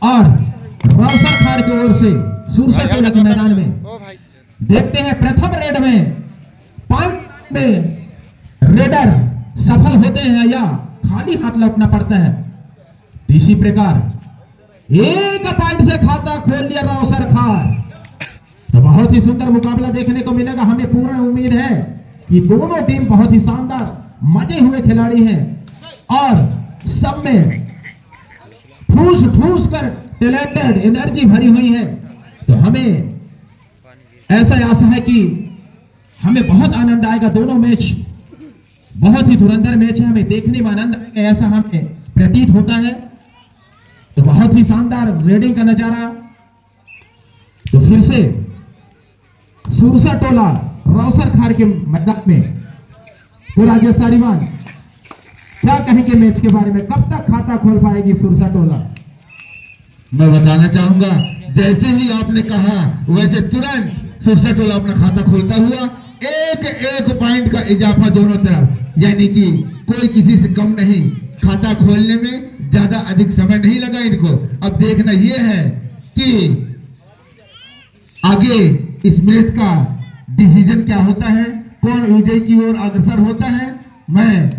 और रौसर खार की ओर से सुरसा टोला के मैदान में देखते हैं प्रथम रेड में पॉइंट में रेडर सफल होते हैं या खाली हाथ लौटना पड़ता है। इसी प्रकार एक पॉइंट से खाता खोल लिया रौसर खार। तो बहुत ही सुंदर मुकाबला देखने को मिलेगा। हमें पूर्ण उम्मीद है कि दोनों टीम बहुत ही शानदार मजे हुए खिलाड़ी हैं और सब में ठूस ठूस कर टैलेंटेड एनर्जी भरी हुई है। तो हमें ऐसा आशा है कि हमें बहुत आनंद आएगा। दोनों मैच बहुत ही धुरंधर मैच है, हमें देखने में आनंद आएगा ऐसा हमें प्रतीत होता है। तो बहुत ही शानदार रेडिंग का नजारा। तो फिर से सुरसा टोला रौसर खार के मैदान में तो राजेश सारीवान क्या कहेंगे मैच के बारे में? कब तक खाता खोल पाएगी सुरसा टोला? मैं बताना चाहूंगा जैसे ही आपने कहा वैसे तुरंत सुरसा टोला अपना खाता खोलता हुआ एक पॉइंट का इजाफा दोनों तरफ, यानी कि कोई किसी से कम नहीं। खाता खोलने में ज्यादा अधिक समय नहीं लगा इनको। अब देखना यह है कि आगे इस मैच का डिसीजन क्या होता है, कौन विजय की ओर अग्रसर होता है। मैं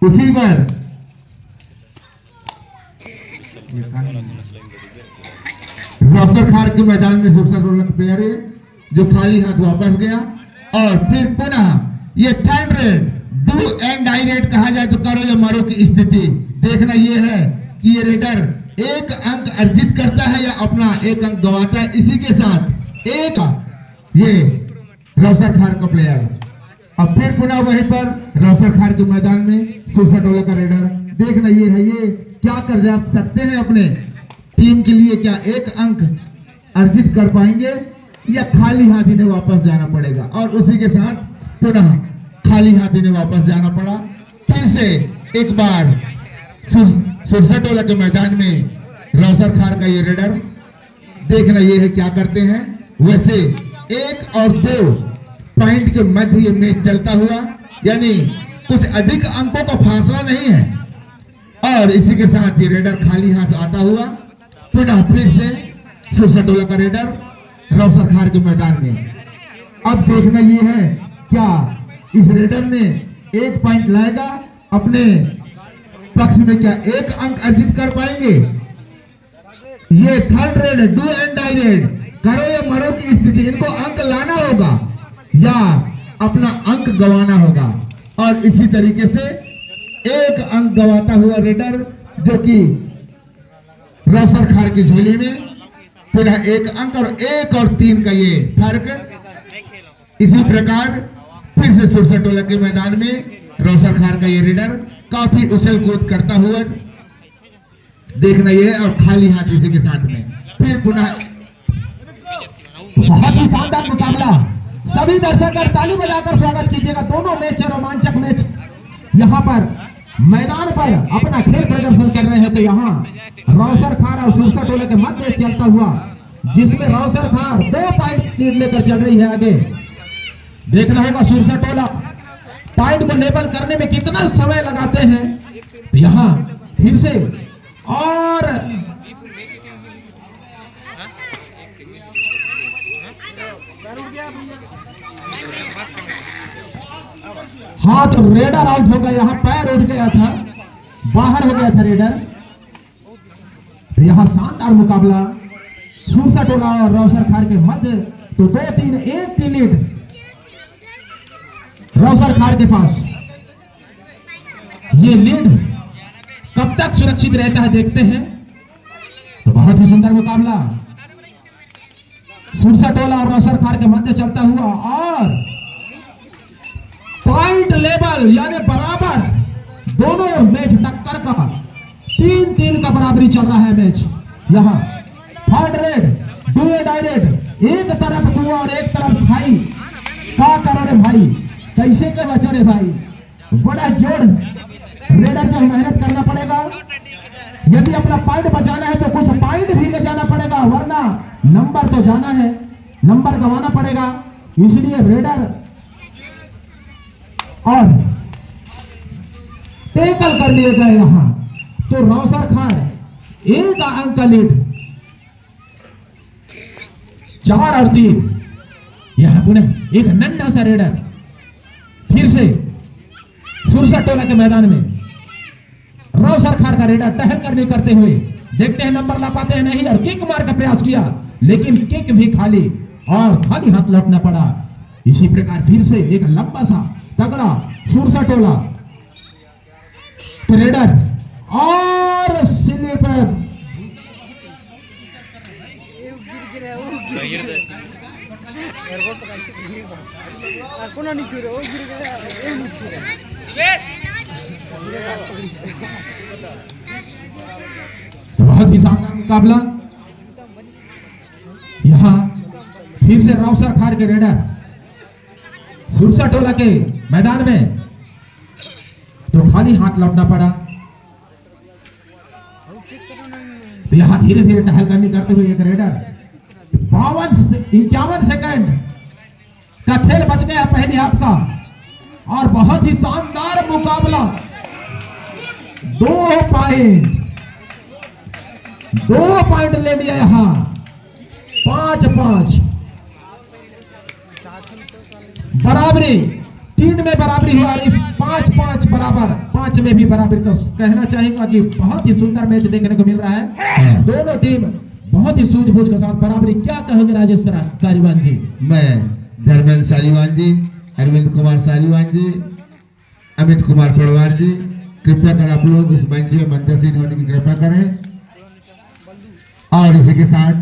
उसी पर रौसर खार के मैदान में सुरसा टोला का प्लेयर है जो खाली हाथ वापस गया और फिर पुनः ये time raid do and die raid कहा जाए तो करो या मरो की स्थिति। देखना यह है कि ये रेडर एक अंक अर्जित करता है या अपना एक अंक गंवाता है। इसी के साथ एक ये रौसर खार का प्लेयर। अब फिर पुनः वहीं पर रौसर खार के मैदान में सुरसा टोला का रेडर। देखना ये है ये क्या कर जा सकते हैं अपने टीम के लिए, क्या एक अंक अर्जित कर पाएंगे या खाली हाथ इन्हें वापस जाना पड़ेगा। और उसी के साथ पुनः खाली हाथ इन्हें वापस जाना पड़ा। फिर से एक बार सुरसा टोला के मैदान में रौसर खार का ये रेडर। देखना ये है क्या करते हैं। वैसे 1 और 2 पॉइंट के मध्य ये मैच चलता हुआ, यानी कुछ अधिक अंकों का फासला नहीं है। और इसी के साथ ये रेडर खाली हाथ आता हुआ पुनः फिर से सुरसा टोला का रेडर रौसर खार के मैदान में। अब देखना ये है क्या इस रेडर ने 1 पॉइंट लाएगा अपने पक्ष में, क्या 1 अंक अर्जित कर पाएंगे। ये third raid do and die raid करो या मरो की स्थिति, इनको अंक लाना होगा या अपना अंक गंवाना होगा। और इसी तरीके से 1 अंक गंवाता हुआ रेडर जो कि रौसर खार की झोली में पुनः 1 अंक और 1 और 3 का ये फर्क। इसी प्रकार फिर से सुरसा टोला के मैदान में रौसर खार का ये रेडर काफी उछल कूद करता हुआ। देखना ये है और खाली हाथ इसी के साथ में फिर पुनः। बहुत ही शानदार मुकाबला। सभी दर्शक ताली बजाकर स्वागत कीजिएगा। दोनों मैच रोमांचक मैच यहाँ पर मैदान पर अपना खेल प्रदर्शन कर रहे हैं। तो यहाँ रौसर खार और सुरसा टोला के मध्य चलता हुआ, जिसमें रौसर खार 2 पॉइंट लीड लेकर चल रही है आगे। देखना होगा सुरसा टोला पॉइंट को लेवल करने में कितना समय लगाते हैं। तो यहाँ फिर से और हाथ रेडर आउट हो गया, यहाँ पैर उठ गया था, बाहर हो गया था रेडर। तो यहाँ शानदार मुकाबला सुरसा टोला और रौसर खार के मध्य। तो 2-3-1 की लीड रौसर खार के पास। ये लीड कब तक सुरक्षित रहता है देखते हैं। तो बहुत ही सुंदर मुकाबला सुरसा टोला और रौसर खार के मध्य चलता हुआ और पॉइंट लेवल यानी बराबर दोनों मैच टक्कर का 3-3 का बराबरी चल रहा है मैच। यहाँ third raid do a die raid, एक तरफ तू और एक तरफ भाई। क्या करो रे भाई, कैसे के बचो रे भाई। बड़ा जोड़ रेडर को मेहनत करना पड़ेगा। यदि अपना पॉइंट बचाना है तो कुछ पॉइंट भी ले जाना पड़ेगा, वरना नंबर तो जाना है, नंबर गंवाना पड़ेगा। इसलिए रेडर और टेकल कर लिए गए यहाँ। तो रौसर खार एक अंक का लीड, 4 और 3। यहां पुनः एक नन्हा सा रेडर फिर से सुरसा टोला के मैदान में रावसर खार का रेडर टहल करने करते हुए देखते हैं नंबर ला पाते हैं नहीं, और किक मार का प्रयास किया लेकिन किक भी खाली और खाली हाथ लौटना पड़ा। इसी प्रकार फिर से एक लंबा सा तगड़ा सुरसा टोला रेडर और स्लिप बहुत ही शानदार मुकाबला। यहां फिर से रावसर खार के रेडर सुरसा टोला के मैदान में तो खाली हाथ लौटना पड़ा। तो यहां धीरे धीरे टहल करनी करते हुए एक रेडर 51 सेकंड का खेल बच गया पहले हाफ का, और बहुत ही शानदार मुकाबला। 2 पॉइंट ले लिया यहां, 5-5 बराबरी, 3 में बराबरी हुआ, 5-5 बराबर, 5 में भी बराबरी। तो कहना चाहेंगे कि बहुत ही सुंदर मैच देखने को मिल रहा है। दोनों टीम बहुत ही सूझबूझ के साथ बराबरी। क्या कहेंगे राजेश सालीवान जी? मैं धर्मेंद्र सालीवान जी, अरविंद कुमार सालीवान जी, अमित कुमार पड़वार जी, कृपया कर आप लोग इस मंच में मंतसीन होने की कृपा करें। और इसी के साथ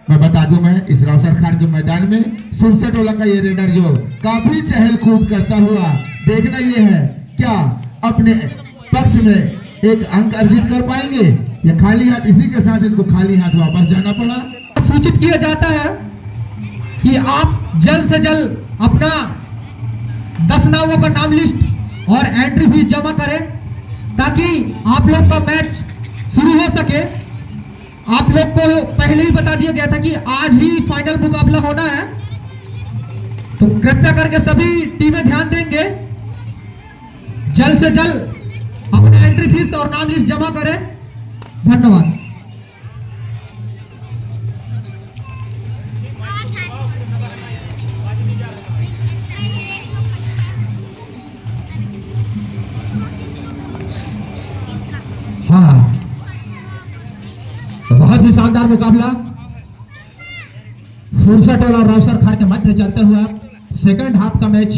मैं बता दूं, मैं इस रावसर खार के मैदान में सुरसा टोला का ये रेडर जो काफी चहल कूद करता हुआ, देखना ये है क्या अपने पक्ष में एक अंक अर्जित कर पाएंगे या खाली हाथ। इसी के साथ इनको खाली हाथ वापस जाना पड़ा। सूचित किया जाता है कि आप जल्द से जल्द अपना 10 नावों का नाम लिस्ट और एंट्री फीस जमा करें ताकि आप लोग का मैच शुरू हो सके। आप लोग को पहले ही बता दिया गया था कि आज ही फाइनल मुकाबला होना है, तो कृपया करके सभी टीमें ध्यान देंगे, जल्द से जल्द अपना एंट्री फीस और नाम लिस्ट जमा करें। धन्यवाद। हाँ, तो बहुत ही शानदार मुकाबला सुरसा टोला और रावसर खार के मध्य चलता हुआ सेकंड हाफ का मैच,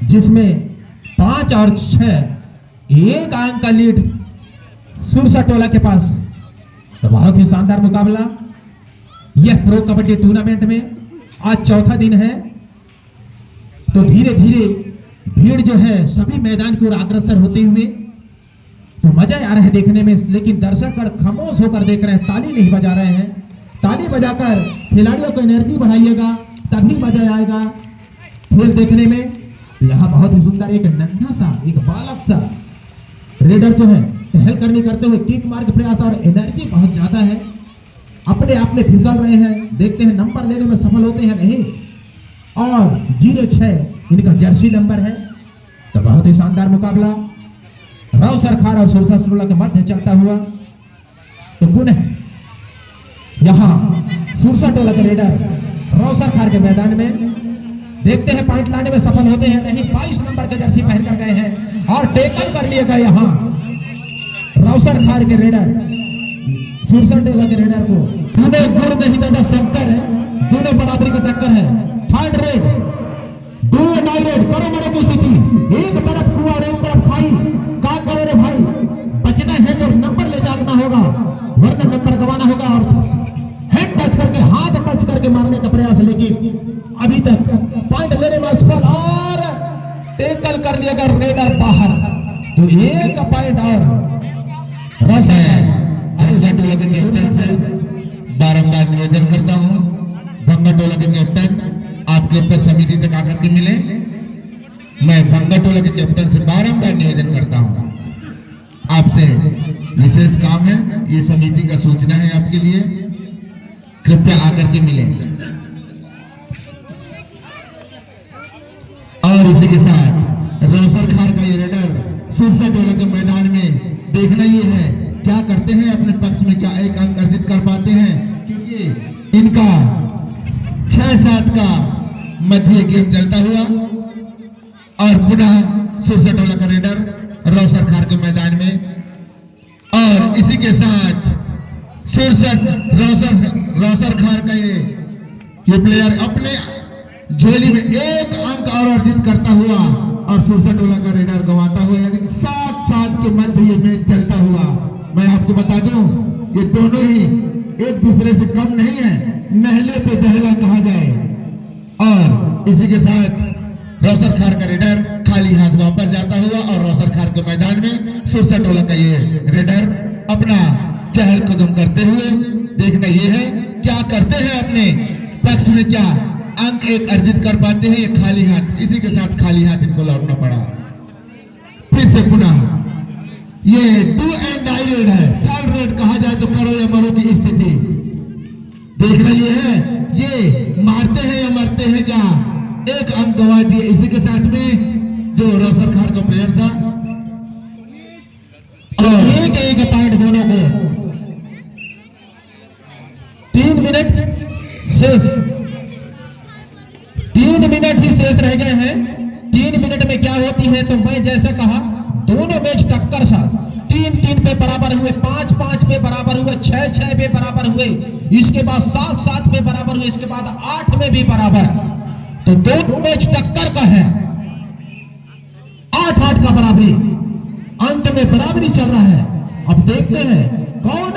जिसमें 5 और 6 एक अंक का लीड सुरसा टोला के पास। तो बहुत ही शानदार मुकाबला। यह प्रो कबड्डी टूर्नामेंट में आज चौथा दिन है, तो धीरे धीरे भीड़ जो है सभी मैदान की ओर अग्रसर होते हुए, तो मजा आ रहा है देखने में। लेकिन दर्शकगण खामोश होकर देख रहे हैं, ताली नहीं बजा रहे हैं। ताली बजाकर खिलाड़ियों को एनर्जी बढ़ाइएगा, तभी मजा आएगा खेल देखने में। तो यहाँ बहुत ही सुंदर एक नन्हा सा, एक बालक सा रेडर जो है टहल करनी करते हुए किक मार के प्रयास, और एनर्जी बहुत ज्यादा है, अपने आप में फिसल रहे हैं। देखते हैं नंबर लेने में सफल होते हैं नहीं, और 06 इनका जर्सी नंबर है। तो बहुत ही शानदार मुकाबला रावसर खार और सुरसा टोला के मध्य चलता हुआ। तो पुनः यहां सुरसा टोला के रेडर रावसर खार के मैदान में देखते हैं पॉइंट लाने में सफल होते हैं नहीं। 22 नंबर के जर्सी पहनकर गए हैं और टेकल कर लिए गए यहां रावसर खार के रेडर सुरसा टोला के रेडर को। दोनों गुड़ नहीं दादा शंकर है, दोनों बराबरी का टक्कर है। थर्ड रेड, 2 डायरेक्ट करो मरो की स्थिति, एक तरफ कुआं और एक तरफ खाई। क्या करो रे भाई, बचना है तो नंबर ले जाना होगा, वरना नंबर गंवाना होगा। और हैंड टच करके, हाथ टच करके मारने का प्रयास, लेकिन अभी तक पॉइंट लेने में असफल, और टेकल कर लिया गया रेडर बाहर। तो एक पॉइंट और रोशन टोला के कैप्टन से बारंबार निवेदन करता हूँ, भंगा टोला के कैप्टन आप कृपया समिति तक आकर के मिले। मैं भंगा टोला के कैप्टन से बारंबार निवेदन करता हूँ, आपसे विशेष काम है, ये समिति का सूचना है आपके लिए, कृपया आकर के मिले। और इसी के साथ रावसर खार का ये रेडर सुरसा टोला के मैदान में देखना ये है क्या करते हैं अपने पक्ष में, क्या एक अंक अर्जित कर पाते हैं, क्योंकि इनका 6-7 का मध्य गेम चलता हुआ और पुनः सुरसटोला का रेडर रौसर खार के मैदान में, और इसी के साथ सुरसट रौसर खार का ये प्लेयर अपने झोली में 1 अंक और अर्जित करता हुआ और सुरसटोला का रेडर गंवाता हुआ, यानी कि 7-7 के मध्य ये मैच चलता हुआ। मैं आपको बता दूं ये दोनों ही एक दूसरे से कम नहीं है, नहले पे दहला कहा जाए। और इसी के साथ रौसर खार का रेडर खाली हाथ वापस जाता हुआ और रौसर खार के मैदान में सुरसटोला का ये रेडर अपना चहल कदम करते हुए। देखना ये है क्या करते हैं अपने पक्ष में, क्या अंक एक अर्जित कर पाते हैं ये खाली हाथ। इसी के साथ खाली हाथ इनको लौटना पड़ा। फिर से पुनः ये डू एंड डाई रेड है, थर्ड रेड कहा जाए तो करो या मरो की स्थिति। देखना ये है ये मारते हैं या मरते हैं, क्या 1 अंक गंवा दिए। इसी के साथ में जो रौसर खार का प्लेयर था और एक पॉइंट दोनों को 3 मिनट शेष, 3 मिनट ही शेष रह गए हैं। 3 मिनट में क्या होती है, तो मैं जैसे कहा दोनों मैच टक्कर साथ, 3-3 पे बराबर हुए, 5-5 पे बराबर हुए, 6-6 पे बराबर हुए, इसके बाद 7-7 पे बराबर हुए, इसके बाद 8 में भी बराबर। तो दोनों मैच टक्कर का है, 8-8 का बराबरी, अंत में बराबरी चल रहा है। अब देखते हैं कौन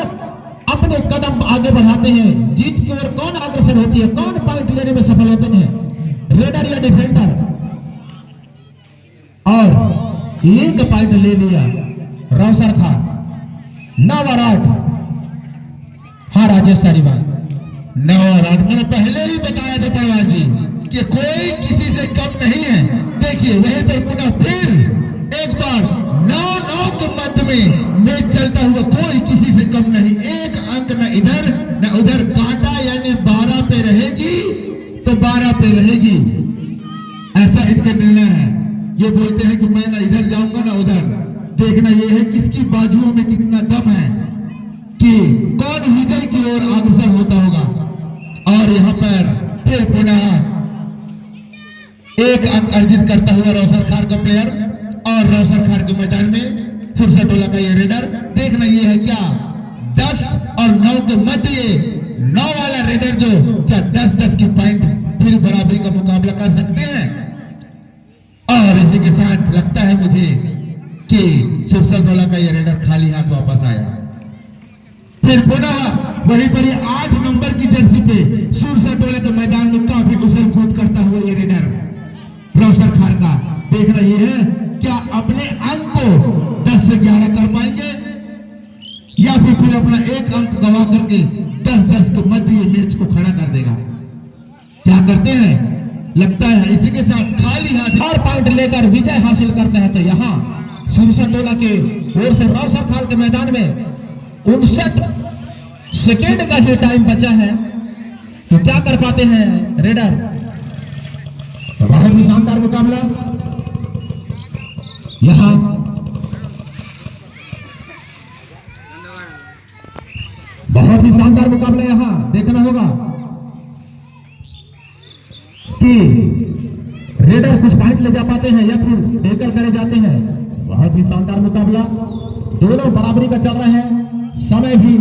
अपने कदम आगे बढ़ाते हैं, जीत की ओर कौन अग्रसर होती है, कौन पॉइंट लेने में सफल होते हैं, रेडर या डिफेंडर। और 1 पॉइंट ले लिया रौसर खार, 9 और 8। हाँ राजेश सारीवाल, 9 और 8 मैंने पहले ही बताया था पवार जी कि कोई किसी से कम नहीं है। देखिए वहीं पर पुनः फिर एक बार 9-9 के मध्य में मैच चलता हुआ, कोई किसी से कम नहीं, 1 अंक न इधर न उधर, कांटा यानी 12 पे रहेगी तो 12 पे रहेगी, ऐसा इनका निर्णय है। ये बोलते हैं कि मैं ना इधर जाऊंगा ना उधर। देखना ये है किसकी बाजुओं में कितना दम है कि कौन विजय की ओर अग्रसर होता होगा। और यहाँ पर फिर पुनः 1 अंक अर्जित करता हुआ रौसर खार का प्लेयर और रौसर खार के मैदान में सुरसटोला का ये रेडर। देखना ये है क्या 10 और 9 के मध्य ये 9 वाला रेडर जो क्या 10-10 की पॉइंट फिर बराबरी का मुकाबला कर सकते हैं। और इसी के साथ लगता है मुझे कि सुरसटोला का ये रेडर खाली हाथ वापस आया। फिर पुनः वहीं पर 8 नंबर की जर्सी पे सुरसटोला के मैदान में काफी उछल कूद करता हुआ ये रेडर रौसर खार का। देखना ये है क्या अपने अंक को 10 से 11 कर पाएंगे या फिर अपना 1 अंक गवा करके 10-10 के मध्य ये मैच को खड़ा कर देगा। क्या करते हैं, लगता है इसी के साथ खाली हाथ और पॉइंट लेकर विजय हासिल करते हैं। तो यहाँ सुरसटोला के ओर से रौसर खार के मैदान में 59 सेकेंड का ही टाइम बचा है। तो क्या कर पाते हैं रेडर। तो बहुत ही शानदार मुकाबला यहाँ बहुत ही शानदार मुकाबला यहाँ देखना होगा कि रेडर कुछ पॉइंट ले जा पाते हैं या फिर टेकल करे जाते हैं। बहुत ही शानदार मुकाबला, दोनों बराबरी का चल रहा है, समय भी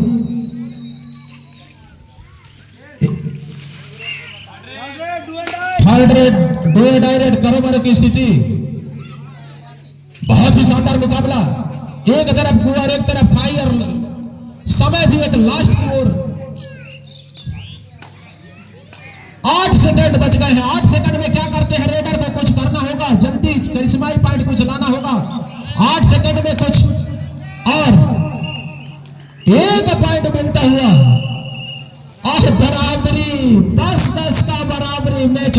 third raid, do and die raid, करो मरो की स्थिति। बहुत ही शानदार मुकाबला, एक तरफ कुंवर एक तरफ खाई और समय भी एक लास्ट की ओर। 8 सेकंड बच गए हैं। 8 सेकंड में क्या करते हैं रेडर को कुछ करना होगा, जल्दी करिश्माई पॉइंट कुछ लाना होगा। 8 सेकंड में कुछ और 1 पॉइंट मिलता हुआ और बराबरी 10-10 का बराबरी मैच।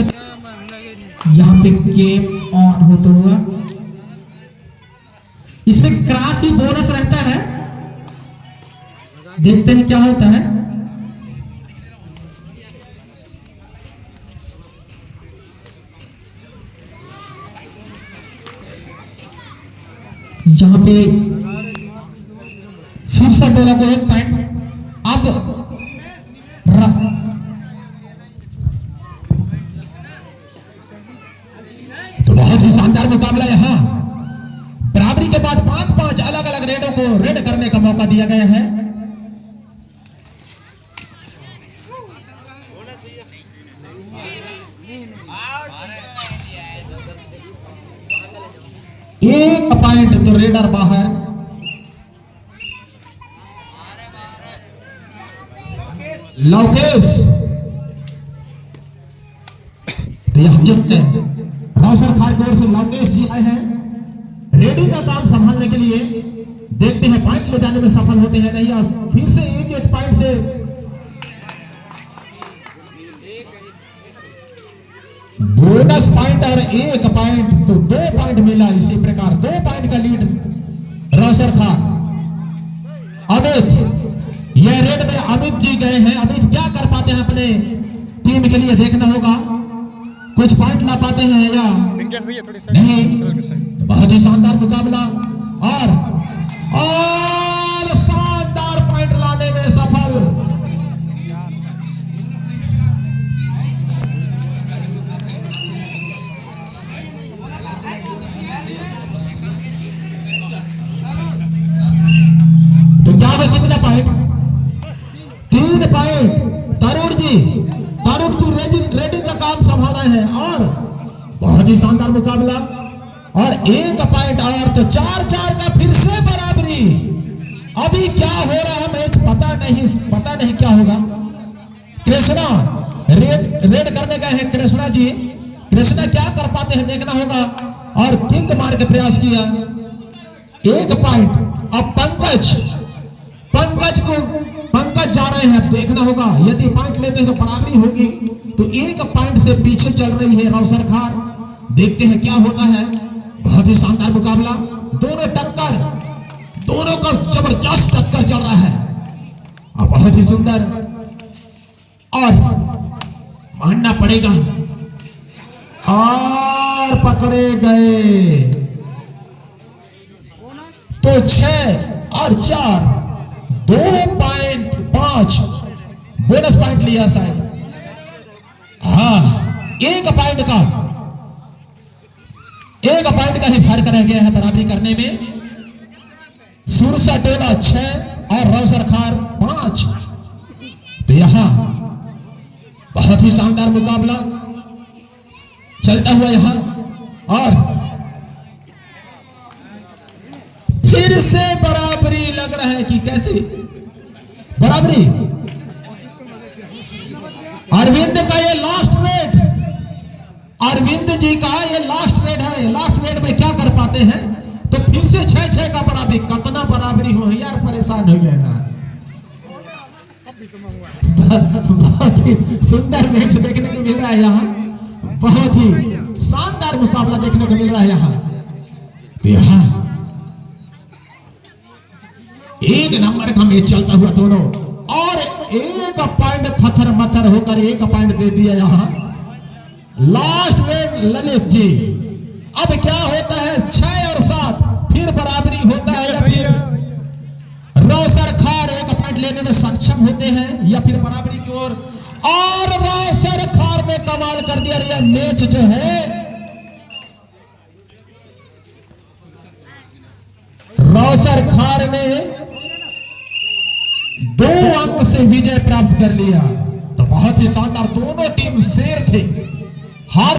यहाँ पे गेम ऑन होता हुआ, इसमें क्रॉस ही बोनस रहता है, देखते हैं क्या होता है। जहां पे सुरसर टोला को 1 पॉइंट। अब तो बहुत ही शानदार मुकाबला यहां बराबरी के बाद 5-5 अलग अलग रेडों को रेड करने का मौका दिया गया है। एक पॉइंट तो रेडर बाहर। लौकेश तो यह रावसर खार की ओर से लौकेश जी आए हैं रेडी का काम संभालने के लिए। देखते हैं पॉइंट ले जाने में सफल होते हैं नहीं, और फिर से एक पॉइंट से बोनस पॉइंट और 1 पॉइंट तो 2 पॉइंट मिला। इसी प्रकार 2 पॉइंट का लीड रावसर खार। अमित यह रेड में अमित जी गए हैं। अमित क्या कर पाते हैं अपने टीम के लिए, देखना होगा कुछ पॉइंट ला पाते हैं या नहीं। बहुत ही शानदार मुकाबला और शानदार पॉइंट लाने में सफल। तो क्या है कितना पॉइंट? 3 पॉइंट। तरुण जी, तरुण तू रेडी का काम संभाल रहे हैं और बहुत ही शानदार मुकाबला और 1 पॉइंट और तो 4-4 का फिर से बराबरी। अभी क्या हो रहा है मैच पता नहीं क्या होगा। कृष्णा रेड करने गए हैं कृष्णा जी। कृष्णा क्या कर पाते हैं देखना होगा और किक मार के प्रयास किया। 1 पॉइंट। अब पंकज जा रहे हैं, देखना होगा यदि पॉइंट लेते हैं तो बराबरी होगी। तो 1 पॉइंट से पीछे चल रही है रावसर खार। देखते हैं क्या होता है। बहुत ही शानदार मुकाबला, दोनों का जबरदस्त टक्कर चल रहा है और बहुत ही सुंदर। और मानना पड़ेगा और पकड़े गए तो 6 और 4 2.5 बोनस पॉइंट लिया शायद। हाँ 1 पॉइंट का ही फर्क रह गया है बराबरी करने में। सुरसा टोला 6 और रावसर खार 5। तो यहां बहुत ही शानदार मुकाबला चलता हुआ यहां और फिर से बराबरी लग रहा है कि कैसे बराबरी। अरविंद का ये लास्ट रेड, अरविंद जी का ये लास्ट रेड है। लास्ट रेड में क्या कर पाते हैं तो फिर से 6-6 का बराबरी। कितना बराबरी हो यार, परेशान हो गए ना। बहुत ही सुंदर मैच देखने को मिल रहा है यहाँ, बहुत ही शानदार मुकाबला देखने को मिल रहा है यहाँ। यहाँ 1 नंबर का मैच चलता हुआ दोनों और 1 पॉइंट थथर मथर होकर 1 पॉइंट दे दिया यहाँ लास्ट में ललित जी। अब क्या होता है 6 और 7 फिर बराबरी होता है या फिर रावसर खार 1 पॉइंट लेने में सक्षम होते हैं या फिर बराबरी की ओर। और रावसर खार ने कमाल कर दिया। यह मैच जो है रावसर खार ने 2 अंक से विजय प्राप्त कर लिया। तो बहुत ही शानदार, दोनों टीम शेर थे, हार